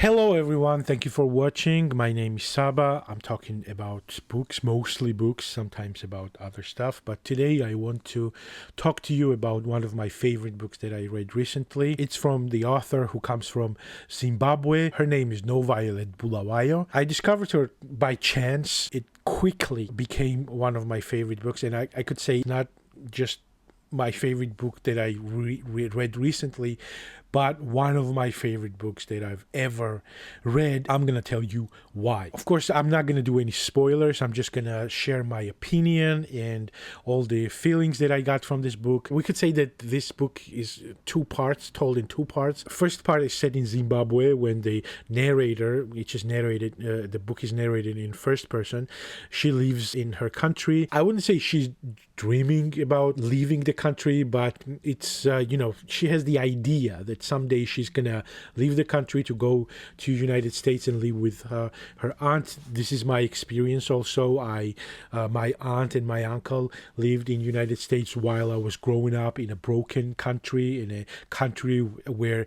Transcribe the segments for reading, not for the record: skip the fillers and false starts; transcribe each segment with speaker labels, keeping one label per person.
Speaker 1: Hello everyone, thank you for watching. My name is Saba. I'm talking about books, mostly books, sometimes about other stuff. But today I want to talk to you about one of my favorite books that I read recently. It's from the author who comes from Zimbabwe. Her name is NoViolet Bulawayo. I discovered her by chance. It quickly became one of my favorite books, and I could say not just my favorite book that I read recently, but one of my favorite books that I've ever read. I'm going to tell you why. Of course, I'm not going to do any spoilers. I'm just going to share my opinion and all the feelings that I got from this book. We could say that this book is two parts, told in two parts. First part is set in Zimbabwe when the narrator, which is narrated, the book is narrated in first person. She lives in her country. I wouldn't say she's dreaming about leaving the country, but it's, she has the idea that someday she's gonna leave the country to go to United States and live with her aunt. This is my experience also. My aunt and my uncle lived in United States while I was growing up in a broken country, in a country where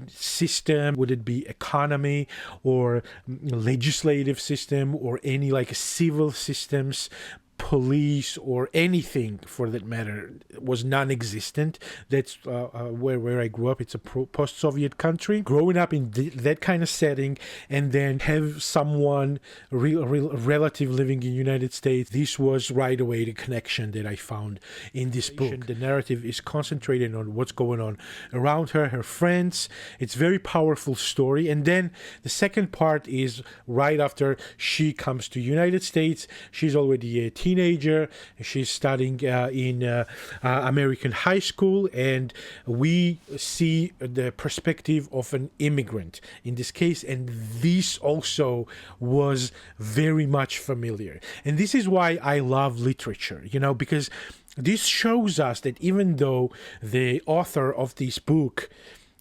Speaker 1: system, would it be economy or legislative system or any like civil systems, police or anything for that matter, was non-existent. That's where I grew up. It's a post-Soviet country. Growing up in that kind of setting, and then have someone real relative living in United States, this was right away the connection that I found in this book. The narrative is concentrated on what's going on around her, her friends. It's very powerful story. And then the second part is right after she comes to United States. She's already a teenager. She's studying in American high school, and we see the perspective of an immigrant in this case, and this also was very much familiar. And this is why I love literature, because this shows us that even though the author of this book,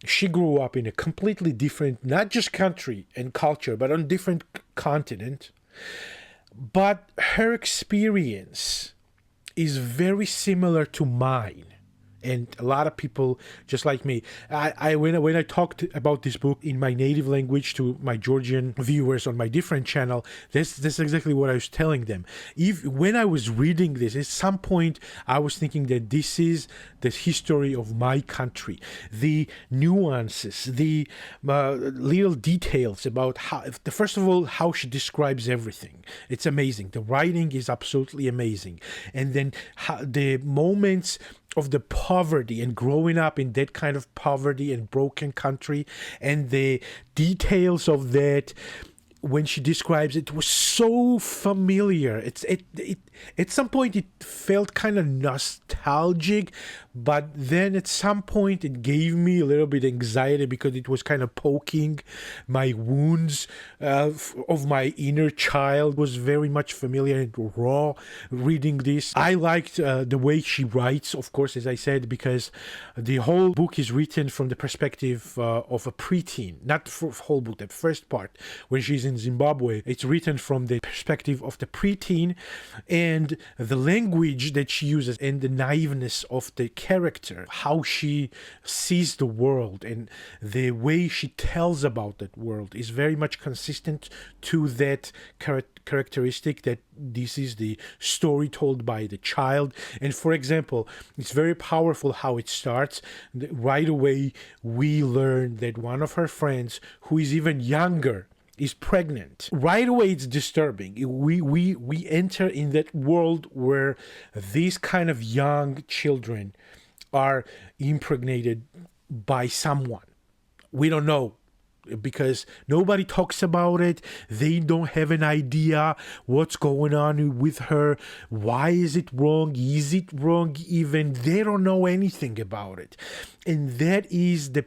Speaker 1: she grew up in a completely different, not just country and culture, but on different continent, but her experience is very similar to mine. And a lot of people just like me. When I talked about this book in my native language to my Georgian viewers on my different channel, this is exactly what I was telling them. When I was reading this, at some point I was thinking that this is the history of my country. The nuances, the little details about how, first of all, how she describes everything. It's amazing. The writing is absolutely amazing. And then the moments of the poverty and growing up in that kind of poverty and broken country, and the details of that when she describes it was so familiar. At some point it felt kind of nostalgic, but then at some point it gave me a little bit anxiety because it was kind of poking my wounds of my inner child. Was very much familiar and raw reading this. I liked the way she writes, of course, as I said, because the whole book is written from the perspective of a preteen. Not for whole book, the first part when she's in Zimbabwe, it's written from the perspective of the preteen, and the language that she uses and the naiveness of the character, how she sees the world and the way she tells about that world is very much consistent to that characteristic, that this is the story told by the child. And for example, it's very powerful how it starts. Right away we learn that one of her friends, who is even younger, is pregnant. Right away it's disturbing. We enter in that world where these kind of young children are impregnated by someone. We don't know, because nobody talks about it. They don't have an idea what's going on with her. Why is it wrong? Is it wrong even? They don't know anything about it. And that is the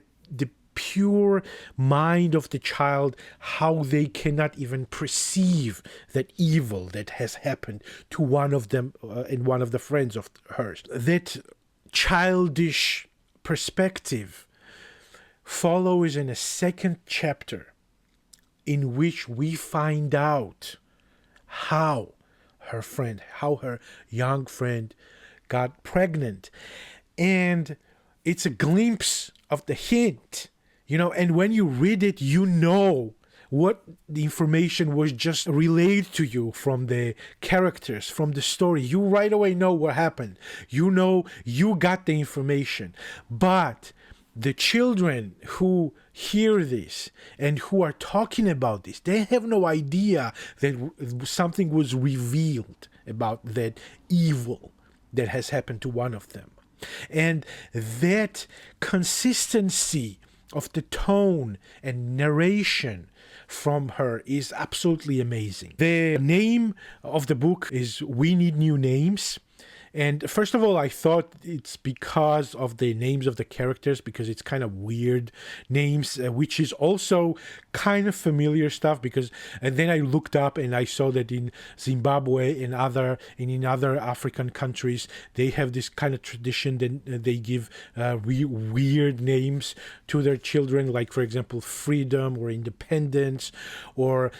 Speaker 1: pure mind of the child, how they cannot even perceive that evil that has happened to one of them and one of the friends of hers. That childish perspective follows in a second chapter, in which we find out how her young friend got pregnant. And it's a glimpse of the hint And when you read it, what the information was just relayed to you from the characters, from the story. You right away know what happened. You got the information. But the children who hear this and who are talking about this, they have no idea that something was revealed about that evil that has happened to one of them. And that consistency of the tone and narration from her is absolutely amazing. The name of the book is We Need New Names. And first of all, I thought it's because of the names of the characters, because it's kind of weird names, which is also kind of familiar stuff. And then I looked up and I saw that in Zimbabwe and in other African countries, they have this kind of tradition that they give weird names to their children, like, for example, freedom or independence or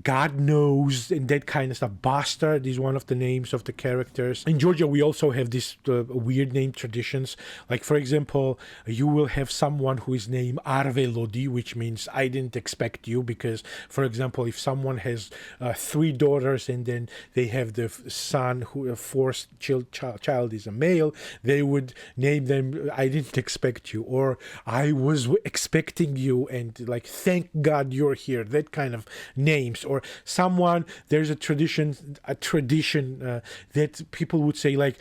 Speaker 1: God knows, and that kind of stuff. Bastard is one of the names of the characters. In Georgia, we also have these weird name traditions. Like, for example, you will have someone who is named Arve Lodi, which means I didn't expect you, because, for example, if someone has 3 daughters and then they have the son who fourth child is a male, they would name them I didn't expect you, or I was expecting you, and like, thank God you're here, that kind of names. Or there's a tradition that people would say, like,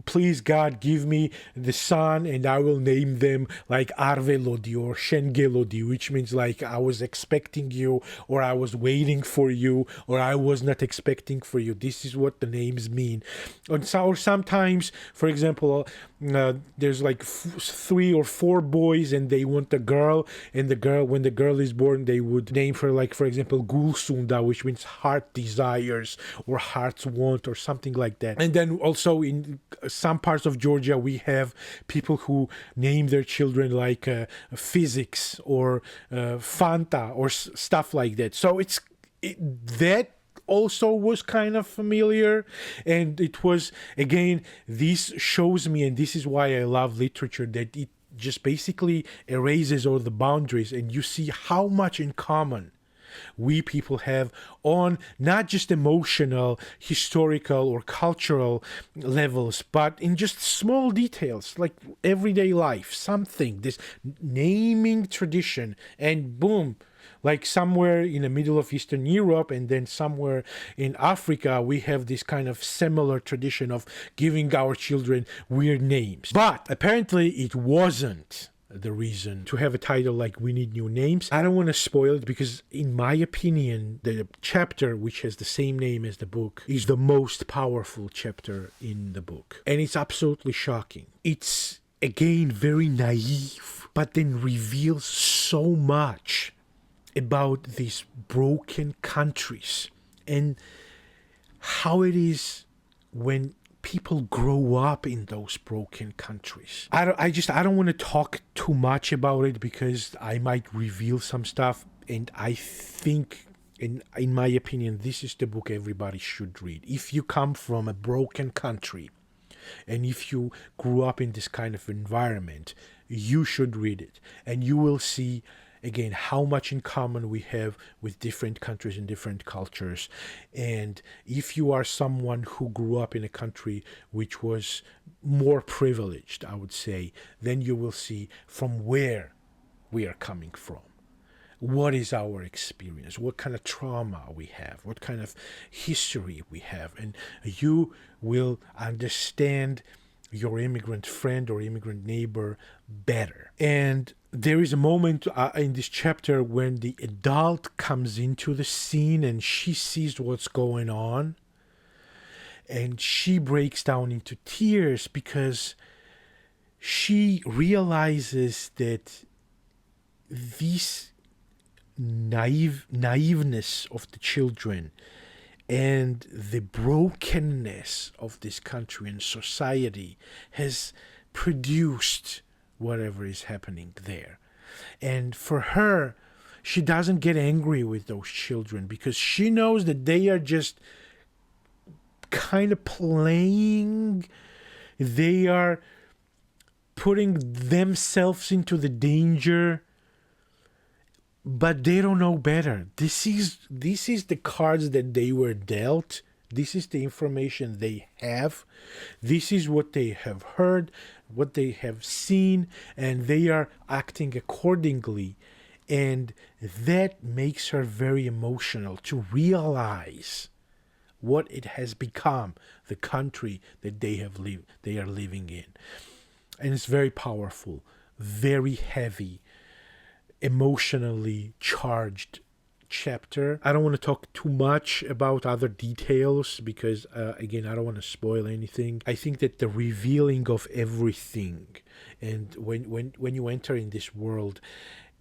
Speaker 1: please God, give me the son and I will name them like Arve Lodi or Shenge Lodi, which means like I was expecting you, or I was waiting for you, or I was not expecting for you. This is what the names mean. Or sometimes, for example, there's like 3 or 4 boys and they want a girl, and when the girl is born, they would name her, like, for example, Gulsunda, which means heart desires or heart's want or something like that. And then also in some parts of Georgia, we have people who name their children like physics or Fanta or stuff like that. So that also was kind of familiar, and it was, again, this shows me, and this is why I love literature, that it just basically erases all the boundaries, and you see how much in common we people have on not just emotional, historical, or cultural levels, but in just small details like everyday life, this naming tradition, and boom, like somewhere in the middle of Eastern Europe and then somewhere in Africa, we have this kind of similar tradition of giving our children weird names. But apparently it wasn't the reason to have a title like We Need New Names. I don't want to spoil it, because in my opinion, the chapter which has the same name as the book is the most powerful chapter in the book. And it's absolutely shocking. It's, again, very naive, but then reveals so much about these broken countries and how it is when people grow up in those broken countries. I don't want to talk too much about it, because I might reveal some stuff, and I think, in my opinion, this is the book everybody should read. If you come from a broken country and if you grew up in this kind of environment, you should read it, and you will see, again, how much in common we have with different countries and different cultures. And if you are someone who grew up in a country which was more privileged, I would say, then you will see from where we are coming from. What is our experience? What kind of trauma we have? What kind of history we have? And you will understand your immigrant friend or immigrant neighbor better. And there is a moment in this chapter when the adult comes into the scene and she sees what's going on, and she breaks down into tears because she realizes that this naiveness of the children and the brokenness of this country and society has produced whatever is happening there. And for her, she doesn't get angry with those children, because she knows that they are just kind of playing. They are putting themselves into the danger but they don't know better. This is the cards that they were dealt. This is the information they have. This is what they have heard, what they have seen, and they are acting accordingly. And that makes her very emotional to realize what it has become, the country that they are living in. And it's very powerful, very heavy, emotionally charged chapter. I don't want to talk too much about other details because again, I don't want to spoil anything. I think that the revealing of everything, and when you enter in this world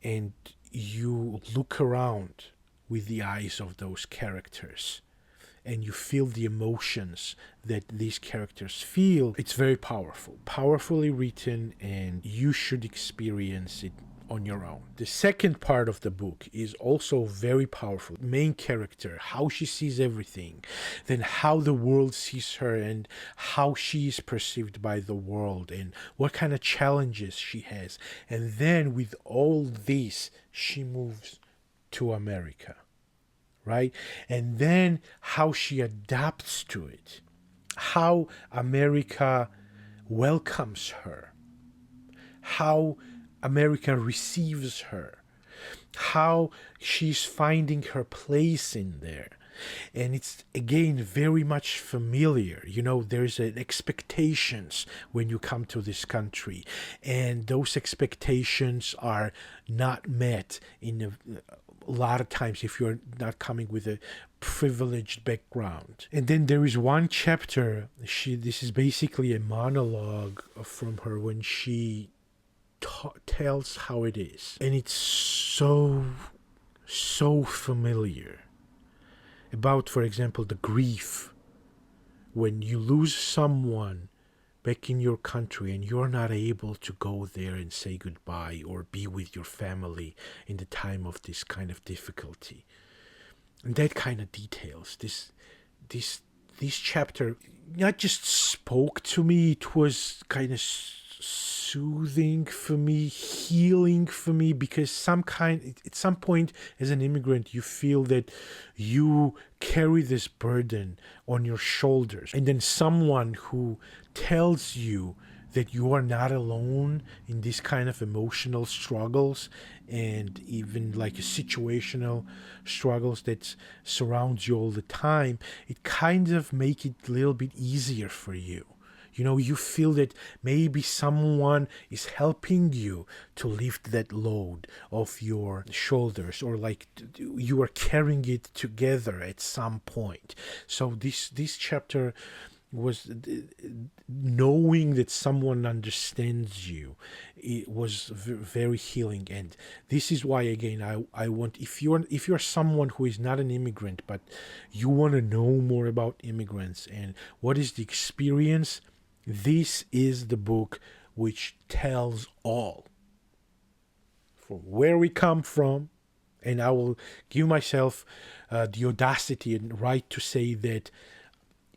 Speaker 1: and you look around with the eyes of those characters and you feel the emotions that these characters feel, it's very powerfully written, and you should experience it on your own. The second part of the book is also very powerful. Main character, how she sees everything, then how the world sees her and how she is perceived by the world and what kind of challenges she has. And then with all this, she moves to America, right? And then how she adapts to it, how America welcomes her, how America receives her, how she's finding her place in there. And it's again very much familiar. You know, there's an expectations when you come to this country, and those expectations are not met in a lot of times if you're not coming with a privileged background. And then there is one chapter, this is basically a monologue from her when she tells how it is, and it's so familiar about, for example, the grief when you lose someone back in your country and you're not able to go there and say goodbye or be with your family in the time of this kind of difficulty. And that kind of details, this chapter not just spoke to me, it was kind of soothing for me, healing for me, because at some point as an immigrant you feel that you carry this burden on your shoulders, and then someone who tells you that you are not alone in these kind of emotional struggles and even like situational struggles that surrounds you all the time, it kind of make it a little bit easier for you. You know, you feel that maybe someone is helping you to lift that load off your shoulders, or like you are carrying it together at some point. So this chapter was knowing that someone understands you. It was very healing, and this is why again I want, if you're someone who is not an immigrant but you want to know more about immigrants and what is the experience, this is the book which tells all, from where we come from. And I will give myself the audacity and right to say that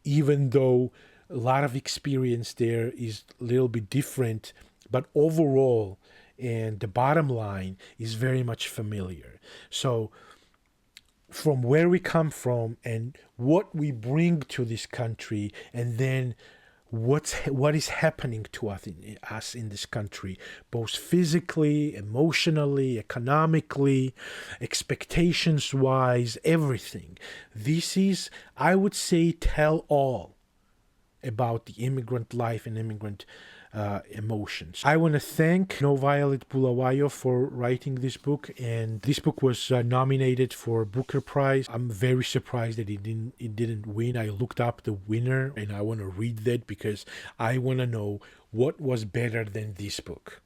Speaker 1: even though a lot of experience there is a little bit different, but overall and the bottom line is very much familiar. So from where we come from and what we bring to this country, and then what is happening to us in this country, both physically, emotionally, economically, expectations wise, everything. This is, I would say, tell all about the immigrant life and immigrant emotions. I want to thank NoViolet Bulawayo for writing this book, and this book was nominated for Booker Prize. I'm very surprised that it didn't win. I looked up the winner and I want to read that because I want to know what was better than this book.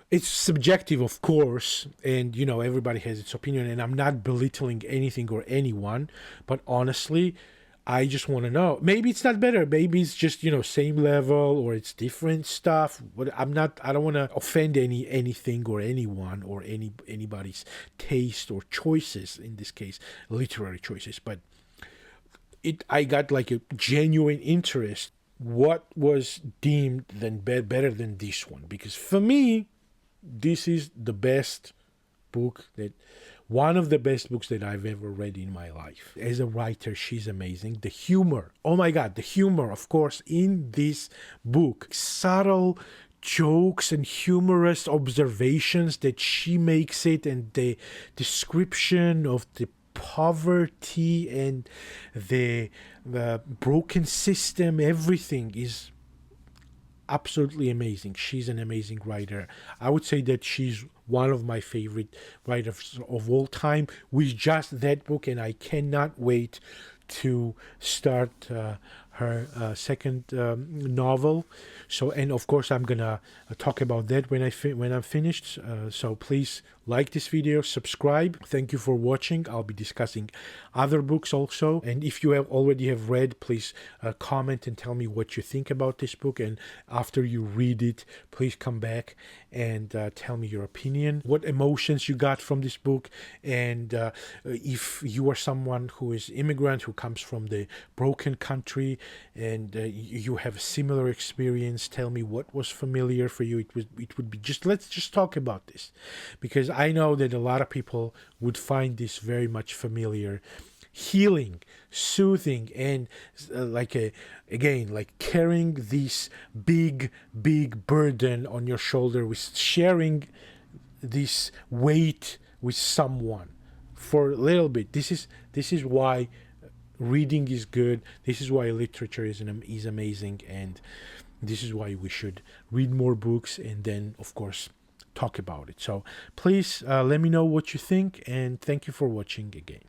Speaker 1: It's subjective, of course, and you know, everybody has its opinion, and I'm not belittling anything or anyone, but honestly, I just want to know. Maybe it's not better. Maybe it's just, you know, same level, or it's different stuff. But I don't want to offend anything or anyone or anybody's taste or choices, in this case, literary choices. But I got like a genuine interest. What was deemed then better than this one? Because for me, this is the best book that one of the best books that I've ever read in my life. As a writer, she's amazing. The humor, oh my God, the humor, of course, in this book, subtle jokes and humorous observations that she makes it, and the description of the poverty and the broken system, everything is absolutely amazing. She's an amazing writer. I would say that she's one of my favorite writers of all time with just that book, and I cannot wait to start her second novel. So, and of course, I'm gonna talk about that when I'm finished. So please like this video, subscribe. Thank you for watching. I'll be discussing other books also. And if you already have read, please comment and tell me what you think about this book. And after you read it, please come back and tell me your opinion, what emotions you got from this book. And if you are someone who is immigrant, who comes from the broken country, and you have a similar experience, tell me what was familiar for you. It would be let's just talk about this, because I know that a lot of people would find this very much familiar, healing, soothing, and like carrying this big burden on your shoulder, with sharing this weight with someone for a little bit. This is why reading is good. This is why literature is amazing, and this is why we should read more books and then, of course, talk about it. So please let me know what you think, and thank you for watching again.